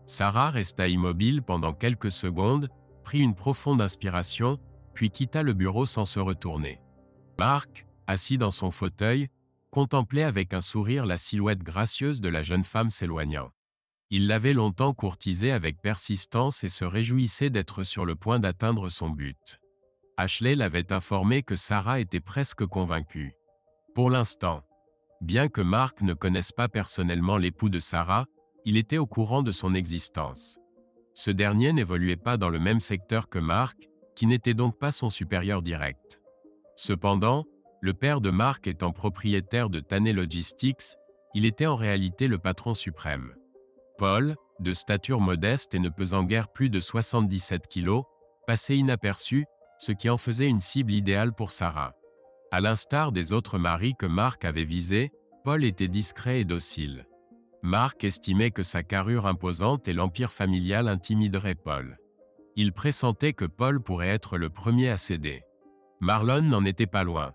Sarah resta immobile pendant quelques secondes, prit une profonde inspiration, puis quitta le bureau sans se retourner. Mark, assis dans son fauteuil, contemplait avec un sourire la silhouette gracieuse de la jeune femme s'éloignant. Il l'avait longtemps courtisée avec persistance et se réjouissait d'être sur le point d'atteindre son but. Ashley l'avait informé que Sarah était presque convaincue. Pour l'instant, bien que Mark ne connaisse pas personnellement l'époux de Sarah, il était au courant de son existence. Ce dernier n'évoluait pas dans le même secteur que Mark, qui n'était donc pas son supérieur direct. Cependant, le père de Mark étant propriétaire de Tanner Logistics, il était en réalité le patron suprême. Paul, de stature modeste et ne pesant guère plus de 77 kilos, passait inaperçu, ce qui en faisait une cible idéale pour Sarah. À l'instar des autres maris que Mark avait visés, Paul était discret et docile. Mark estimait que sa carrure imposante et l'empire familial intimideraient Paul. Il pressentait que Paul pourrait être le premier à céder. Marlon n'en était pas loin.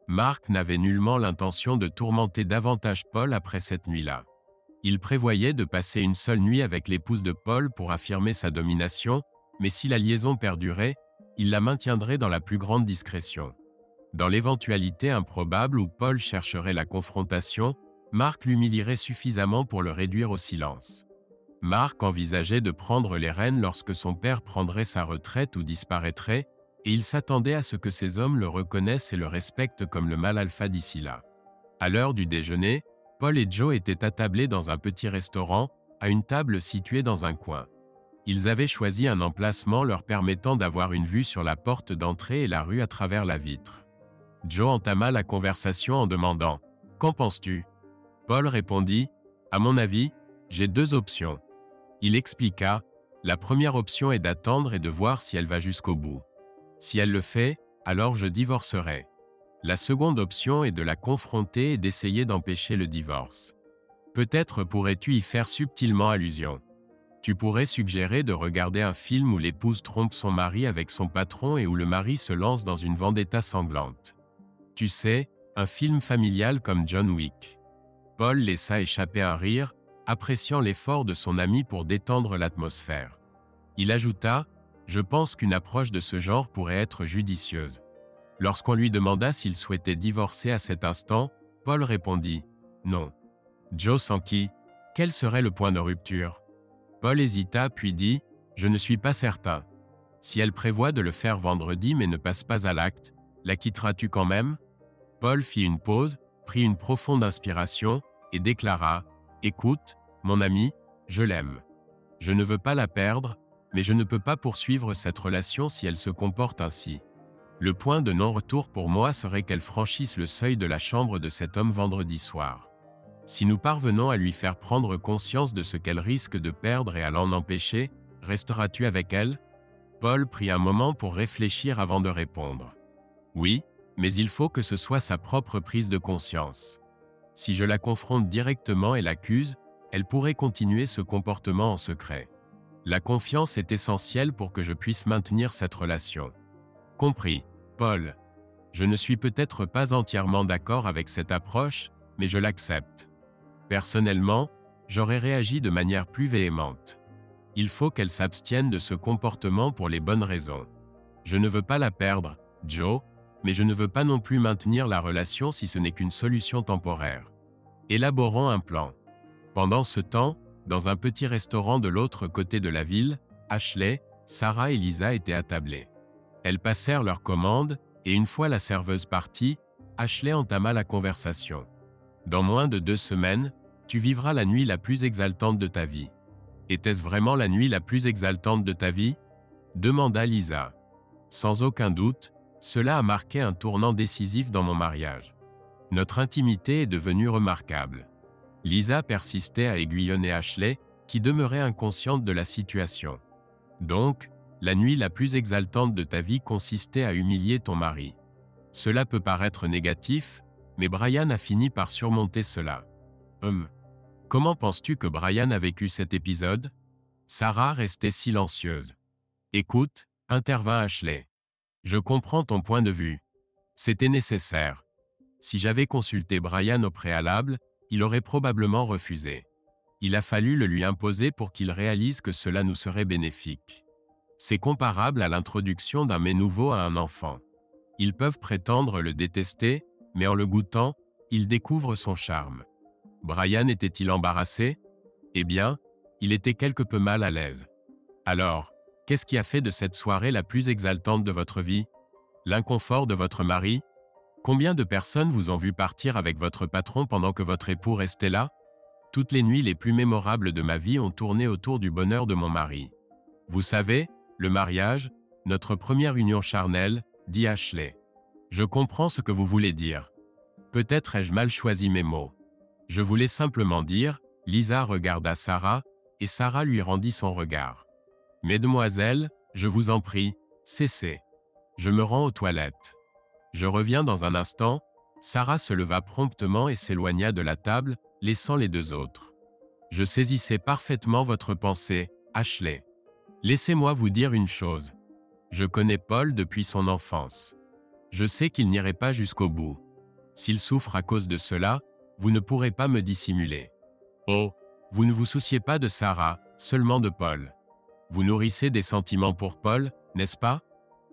Mark n'avait nullement l'intention de tourmenter davantage Paul après cette nuit-là. Il prévoyait de passer une seule nuit avec l'épouse de Paul pour affirmer sa domination, mais si la liaison perdurait, il la maintiendrait dans la plus grande discrétion. Dans l'éventualité improbable où Paul chercherait la confrontation, Mark l'humilierait suffisamment pour le réduire au silence. Mark envisageait de prendre les rênes lorsque son père prendrait sa retraite ou disparaîtrait, et il s'attendait à ce que ses hommes le reconnaissent et le respectent comme le mâle alpha d'ici là. À l'heure du déjeuner, Paul et Joe étaient attablés dans un petit restaurant, à une table située dans un coin. Ils avaient choisi un emplacement leur permettant d'avoir une vue sur la porte d'entrée et la rue à travers la vitre. Joe entama la conversation en demandant « Qu'en penses-tu » Paul répondit « À mon avis, j'ai deux options. » Il expliqua « La première option est d'attendre et de voir si elle va jusqu'au bout. Si elle le fait, alors je divorcerai. La seconde option est de la confronter et d'essayer d'empêcher le divorce. Peut-être pourrais-tu y faire subtilement allusion. Tu pourrais suggérer de regarder un film où l'épouse trompe son mari avec son patron et où le mari se lance dans une vendetta sanglante. Tu sais, un film familial comme John Wick. » Paul laissa échapper un rire, appréciant l'effort de son ami pour détendre l'atmosphère. Il ajouta « Je pense qu'une approche de ce genre pourrait être judicieuse. » Lorsqu'on lui demanda s'il souhaitait divorcer à cet instant, Paul répondit « Non. » Joe s'enquit « Quel serait le point de rupture ?» Paul hésita puis dit « Je ne suis pas certain. Si elle prévoit de le faire vendredi mais ne passe pas à l'acte, la quitteras-tu quand même ?» Paul fit une pause, prit une profonde inspiration et déclara « Écoute, mon ami, je l'aime. Je ne veux pas la perdre, mais je ne peux pas poursuivre cette relation si elle se comporte ainsi. Le point de non-retour pour moi serait qu'elle franchisse le seuil de la chambre de cet homme vendredi soir. Si nous parvenons à lui faire prendre conscience de ce qu'elle risque de perdre et à l'en empêcher, resteras-tu avec elle? Paul prit un moment pour réfléchir avant de répondre. Oui, mais il faut que ce soit sa propre prise de conscience. Si je la confronte directement et l'accuse, elle pourrait continuer ce comportement en secret. La confiance est essentielle pour que je puisse maintenir cette relation. Compris, Paul. Je ne suis peut-être pas entièrement d'accord avec cette approche, mais je l'accepte. Personnellement, j'aurais réagi de manière plus véhémente. Il faut qu'elle s'abstienne de ce comportement pour les bonnes raisons. Je ne veux pas la perdre, Joe, mais je ne veux pas non plus maintenir la relation si ce n'est qu'une solution temporaire. Élaborons un plan. Pendant ce temps, dans un petit restaurant de l'autre côté de la ville, Ashley, Sarah et Lisa étaient attablées. Elles passèrent leurs commandes, et une fois la serveuse partie, Ashley entama la conversation. Dans moins de 2 semaines, tu vivras la nuit la plus exaltante de ta vie. Était-ce vraiment la nuit la plus exaltante de ta vie? Demanda Lisa. Sans aucun doute, cela a marqué un tournant décisif dans mon mariage. Notre intimité est devenue remarquable. Lisa persistait à aiguillonner Ashley, qui demeurait inconsciente de la situation. Donc, la nuit la plus exaltante de ta vie consistait à humilier ton mari. Cela peut paraître négatif, mais Brian a fini par surmonter cela. Comment penses-tu que Brian a vécu cet épisode? Sarah restait silencieuse. Écoute, intervint Ashley. Je comprends ton point de vue. C'était nécessaire. Si j'avais consulté Brian au préalable, il aurait probablement refusé. Il a fallu le lui imposer pour qu'il réalise que cela nous serait bénéfique. C'est comparable à l'introduction d'un mets nouveau à un enfant. Ils peuvent prétendre le détester, mais en le goûtant, ils découvrent son charme. Brian était-il embarrassé? Eh bien, il était quelque peu mal à l'aise. Alors, qu'est-ce qui a fait de cette soirée la plus exaltante de votre vie? L'inconfort de votre mari? Combien de personnes vous ont vu partir avec votre patron pendant que votre époux restait là? Toutes les nuits les plus mémorables de ma vie ont tourné autour du bonheur de mon mari. Vous savez, le mariage, notre première union charnelle, dit Ashley. Je comprends ce que vous voulez dire. Peut-être ai-je mal choisi mes mots. Je voulais simplement dire, Lisa regarda Sarah, et Sarah lui rendit son regard. Mesdemoiselles, je vous en prie, cessez. Je me rends aux toilettes. Je reviens dans un instant. Sarah se leva promptement et s'éloigna de la table, laissant les 2 autres. Je saisissais parfaitement votre pensée, Ashley. Laissez-moi vous dire une chose. Je connais Paul depuis son enfance. Je sais qu'il n'irait pas jusqu'au bout. S'il souffre à cause de cela, vous ne pourrez pas me dissimuler. Oh, vous ne vous souciez pas de Sarah, seulement de Paul. Vous nourrissez des sentiments pour Paul, n'est-ce pas?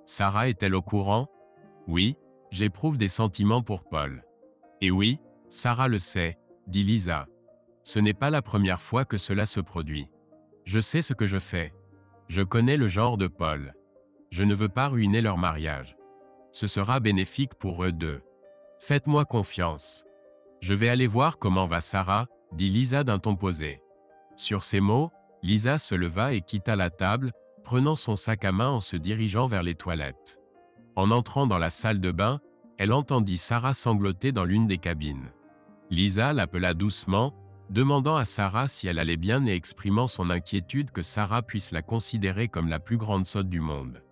Sarah est-elle au courant? Oui, j'éprouve des sentiments pour Paul. Et oui, Sarah le sait, dit Lisa. Ce n'est pas la première fois que cela se produit. Je sais ce que je fais. Je connais le genre de Paul. Je ne veux pas ruiner leur mariage. Ce sera bénéfique pour eux deux. Faites-moi confiance. Je vais aller voir comment va Sarah, dit Lisa d'un ton posé. Sur ces mots, Lisa se leva et quitta la table, prenant son sac à main en se dirigeant vers les toilettes. En entrant dans la salle de bain, elle entendit Sarah sangloter dans l'une des cabines. Lisa l'appela doucement, demandant à Sarah si elle allait bien et exprimant son inquiétude que Sarah puisse la considérer comme la plus grande sotte du monde.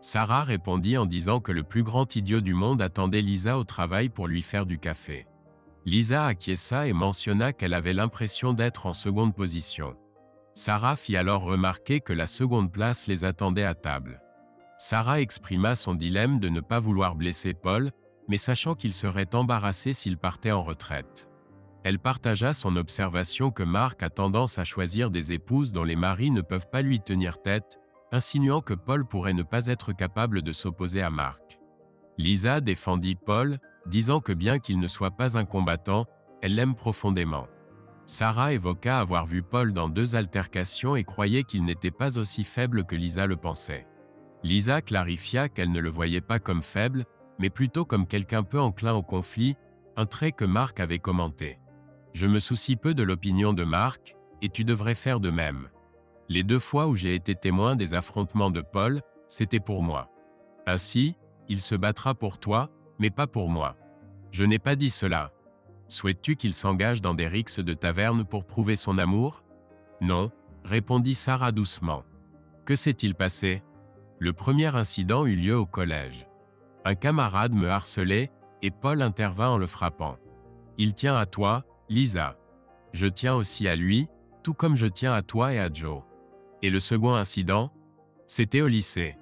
Sarah répondit en disant que le plus grand idiot du monde attendait Lisa au travail pour lui faire du café. Lisa acquiesça et mentionna qu'elle avait l'impression d'être en seconde position. Sarah fit alors remarquer que la seconde place les attendait à table. Sarah exprima son dilemme de ne pas vouloir blesser Paul, mais sachant qu'il serait embarrassé s'il partait en retraite. Elle partagea son observation que Marc a tendance à choisir des épouses dont les maris ne peuvent pas lui tenir tête, insinuant que Paul pourrait ne pas être capable de s'opposer à Marc. Lisa défendit Paul, disant que bien qu'il ne soit pas un combattant, elle l'aime profondément. Sarah évoqua avoir vu Paul dans 2 altercations et croyait qu'il n'était pas aussi faible que Lisa le pensait. Lisa clarifia qu'elle ne le voyait pas comme faible, mais plutôt comme quelqu'un peu enclin au conflit, un trait que Marc avait commenté. « Je me soucie peu de l'opinion de Marc, et tu devrais faire de même. » Les 2 fois où j'ai été témoin des affrontements de Paul, c'était pour moi. Ainsi, il se battra pour toi, mais pas pour moi. Je n'ai pas dit cela. Souhaites-tu qu'il s'engage dans des rixes de taverne pour prouver son amour? Non, répondit Sarah doucement. Que s'est-il passé? Le premier incident eut lieu au collège. Un camarade me harcelait et Paul intervint en le frappant. Il tient à toi, Lisa. Je tiens aussi à lui, tout comme je tiens à toi et à Joe. Et le second incident? C'était au lycée.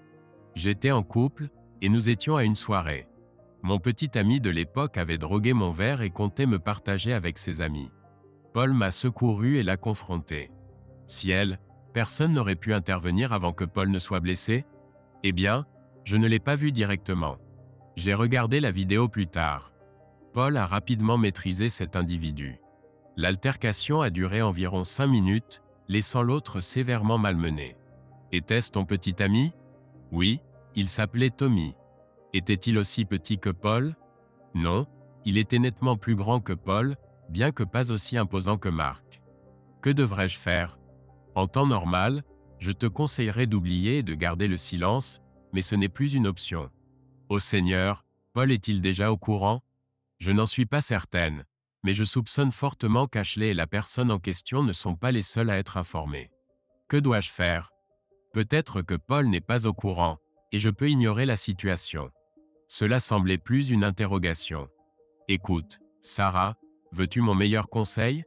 J'étais en couple et nous étions à une soirée. Mon petit ami de l'époque avait drogué mon verre et comptait me partager avec ses amis. Paul m'a secouru et l'a confronté. Ciel, personne n'aurait pu intervenir avant que Paul ne soit blessé? Eh bien, je ne l'ai pas vu directement. J'ai regardé la vidéo plus tard. Paul a rapidement maîtrisé cet individu. L'altercation a duré environ 5 minutes, laissant l'autre sévèrement malmené. Était-ce ton petit ami? Oui, il s'appelait Tommy. Était-il aussi petit que Paul? Non, il était nettement plus grand que Paul, bien que pas aussi imposant que Marc. Que devrais-je faire? En temps normal, je te conseillerais d'oublier et de garder le silence, mais ce n'est plus une option. Ô Seigneur, Paul est-il déjà au courant? Je n'en suis pas certaine, mais je soupçonne fortement qu'Ashley et la personne en question ne sont pas les seuls à être informés. Que dois-je faire? Peut-être que Paul n'est pas au courant, et je peux ignorer la situation. Cela semblait plus une interrogation. Écoute, Sarah, veux-tu mon meilleur conseil?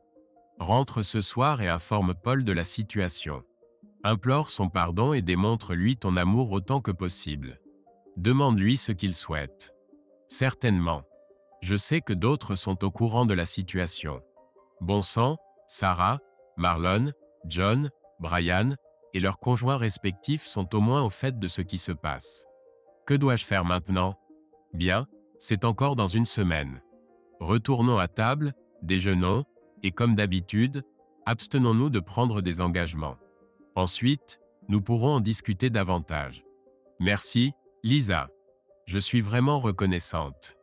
Rentre ce soir et informe Paul de la situation. Implore son pardon et démontre-lui ton amour autant que possible. Demande-lui ce qu'il souhaite. Certainement. Je sais que d'autres sont au courant de la situation. Bon sang, Sarah, Marlon, John, Brian et leurs conjoints respectifs sont au moins au fait de ce qui se passe. Que dois-je faire maintenant? Bien, c'est encore dans une semaine. Retournons à table, déjeunons, et comme d'habitude, abstenons-nous de prendre des engagements. Ensuite, nous pourrons en discuter davantage. Merci, Lisa. Je suis vraiment reconnaissante.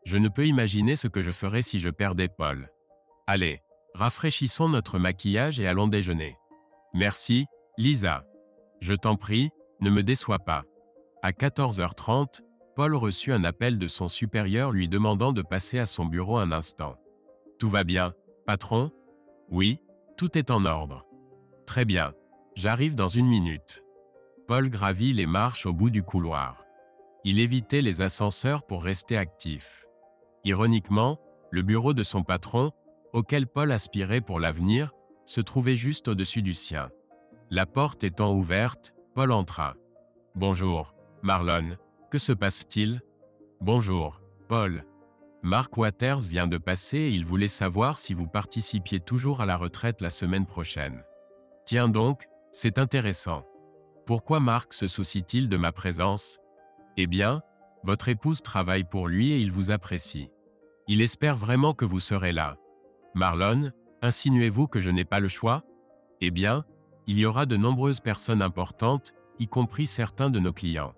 Je ne peux imaginer ce que je ferais si je perdais Paul. Allez, rafraîchissons notre maquillage et allons déjeuner. Merci, Lisa. Je t'en prie, ne me déçois pas. À 14h30, Paul reçut un appel de son supérieur lui demandant de passer à son bureau un instant. Tout va bien, patron? Oui, tout est en ordre. Très bien, j'arrive dans une minute. Paul gravit les marches au bout du couloir. Il évitait les ascenseurs pour rester actif. Ironiquement, le bureau de son patron, auquel Paul aspirait pour l'avenir, se trouvait juste au-dessus du sien. La porte étant ouverte, Paul entra. « Bonjour, Marlon. Que se passe-t-il? » ?»« Bonjour, Paul. Mark Waters vient de passer et il voulait savoir si vous participiez toujours à la retraite la semaine prochaine. » »« Tiens donc, c'est intéressant. Pourquoi Mark se soucie-t-il de ma présence? » ?»« Eh bien, votre épouse travaille pour lui et il vous apprécie. Il espère vraiment que vous serez là. Marlon, insinuez-vous que je n'ai pas le choix? Eh bien, il y aura de nombreuses personnes importantes, y compris certains de nos clients.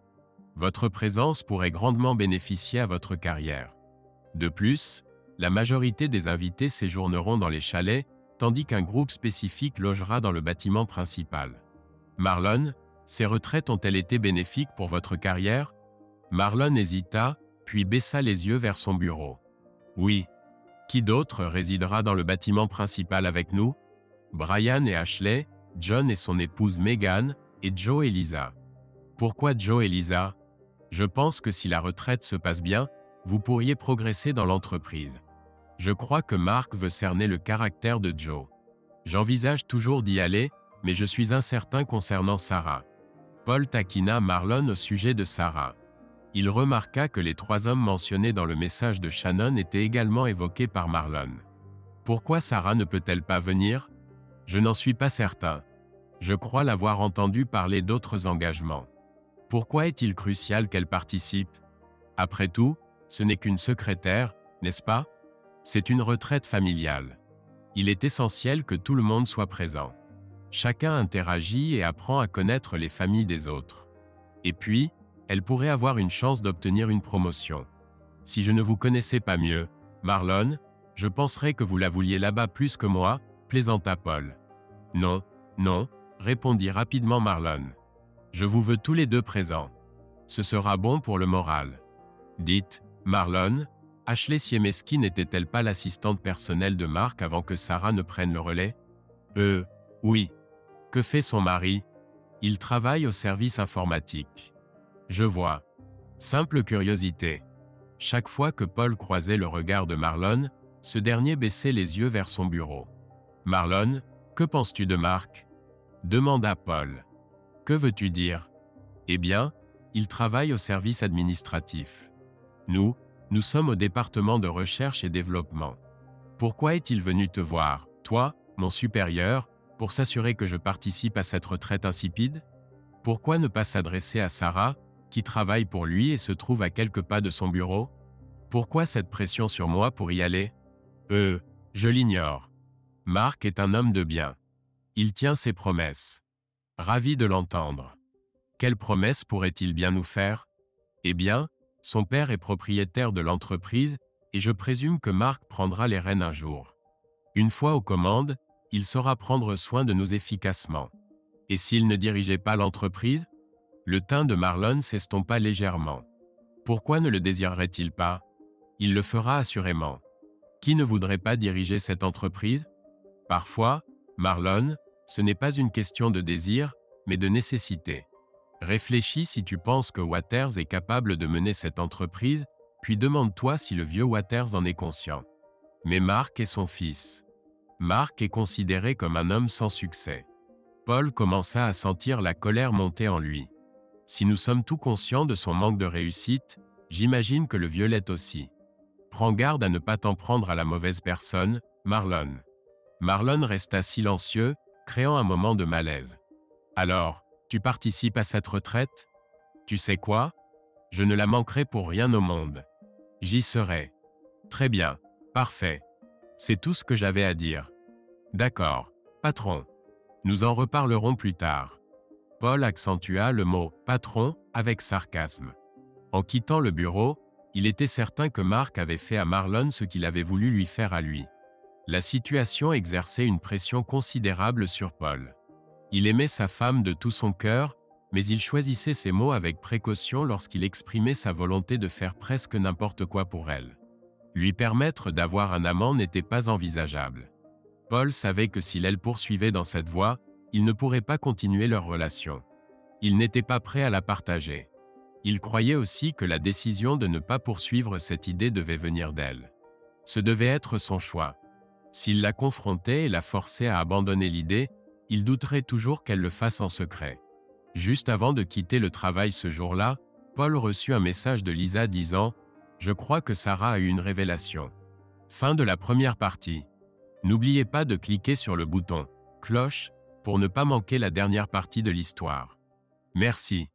Votre présence pourrait grandement bénéficier à votre carrière. De plus, la majorité des invités séjourneront dans les chalets, tandis qu'un groupe spécifique logera dans le bâtiment principal. Marlon, ces retraites ont-elles été bénéfiques pour votre carrière? Marlon hésita, puis baissa les yeux vers son bureau. Oui. Qui d'autre résidera dans le bâtiment principal avec nous? Brian et Ashley, John et son épouse Megan, et Joe et Lisa. Pourquoi Joe et Lisa? Je pense que si la retraite se passe bien, vous pourriez progresser dans l'entreprise. Je crois que Mark veut cerner le caractère de Joe. J'envisage toujours d'y aller, mais je suis incertain concernant Sarah. Paul taquina Marlon au sujet de Sarah. Il remarqua que les 3 hommes mentionnés dans le message de Shannon étaient également évoqués par Marlon. Pourquoi Sarah ne peut-elle pas venir? Je n'en suis pas certain. Je crois l'avoir entendu parler d'autres engagements. Pourquoi est-il crucial qu'elle participe? Après tout, ce n'est qu'une secrétaire, n'est-ce pas? C'est une retraite familiale. Il est essentiel que tout le monde soit présent. Chacun interagit et apprend à connaître les familles des autres. Et puis, elle pourrait avoir une chance d'obtenir une promotion. Si je ne vous connaissais pas mieux, Marlon, je penserais que vous la vouliez là-bas plus que moi, plaisanta Paul. Non, non, répondit rapidement Marlon. Je vous veux tous les deux présents. Ce sera bon pour le moral. Dites, Marlon, Ashley Siemeski n'était-elle pas l'assistante personnelle de Mark avant que Sarah ne prenne le relais? Oui. Que fait son mari? Il travaille au service informatique. Je vois. Simple curiosité. Chaque fois que Paul croisait le regard de Marlon, ce dernier baissait les yeux vers son bureau. Marlon, que penses-tu de Mark? Demanda Paul. Que veux-tu dire? Eh bien, il travaille au service administratif. Nous sommes au département de recherche et développement. Pourquoi est-il venu te voir, toi, mon supérieur, pour s'assurer que je participe à cette retraite insipide? Pourquoi ne pas s'adresser à Sarah, qui travaille pour lui et se trouve à quelques pas de son bureau? Pourquoi cette pression sur moi pour y aller? Je l'ignore. Mark est un homme de bien. Il tient ses promesses. Ravi de l'entendre. Quelles promesses pourrait-il bien nous faire? Eh bien, son père est propriétaire de l'entreprise et je présume que Mark prendra les rênes un jour. Une fois aux commandes, il saura prendre soin de nous efficacement. Et s'il ne dirigeait pas l'entreprise? Le teint de Marlon s'estompa légèrement. Pourquoi ne le désirerait-il pas? Il le fera assurément. Qui ne voudrait pas diriger cette entreprise? Parfois, Marlon, ce n'est pas une question de désir, mais de nécessité. Réfléchis si tu penses que Waters est capable de mener cette entreprise, puis demande-toi si le vieux Waters en est conscient. Mais Mark est son fils. Mark est considéré comme un homme sans succès. Paul commença à sentir la colère monter en lui. Si nous sommes tous conscients de son manque de réussite, j'imagine que le vieux l'est aussi. Prends garde à ne pas t'en prendre à la mauvaise personne, Marlon. Marlon resta silencieux, créant un moment de malaise. Alors, tu participes à cette retraite? Tu sais quoi? Je ne la manquerai pour rien au monde. J'y serai. Très bien, parfait. C'est tout ce que j'avais à dire. D'accord, patron. Nous en reparlerons plus tard. Paul accentua le mot « patron » avec sarcasme. En quittant le bureau, il était certain que Mark avait fait à Marlon ce qu'il avait voulu lui faire à lui. La situation exerçait une pression considérable sur Paul. Il aimait sa femme de tout son cœur, mais il choisissait ses mots avec précaution lorsqu'il exprimait sa volonté de faire presque n'importe quoi pour elle. Lui permettre d'avoir un amant n'était pas envisageable. Paul savait que s'il elle poursuivait dans cette voie, il ne pourrait pas continuer leur relation. Il n'était pas prêt à la partager. Il croyait aussi que la décision de ne pas poursuivre cette idée devait venir d'elle. Ce devait être son choix. S'il la confrontait et la forçait à abandonner l'idée, il douterait toujours qu'elle le fasse en secret. Juste avant de quitter le travail ce jour-là, Paul reçut un message de Lisa disant « Je crois que Sarah a eu une révélation ». Fin de la première partie. N'oubliez pas de cliquer sur le bouton « Cloche » pour ne pas manquer la dernière partie de l'histoire. Merci.